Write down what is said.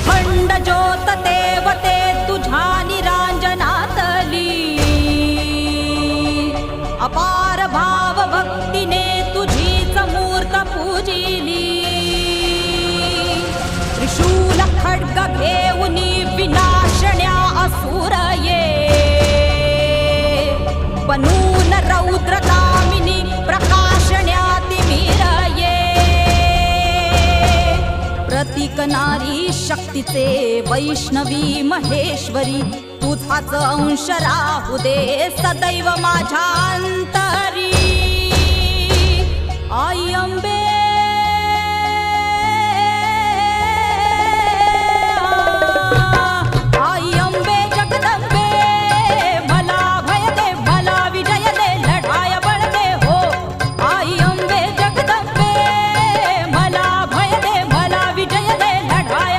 अखंड ज्योत देवते तुझ्या निरांजनातली, अपार भाव भक्तीने तुझीच मूर्त पूजिली. त्रिशूल खड्ग घेऊनी विनाशण्या असुर ये, बनून रौद्र कामिनी प्रकाशण्या तिमिर ये. प्रतीक नारी शक्तीचे वैष्णवी महेश्वरी, तुझाच अंश राहू दे सदैव माझ्या अंतरी. आई अंबे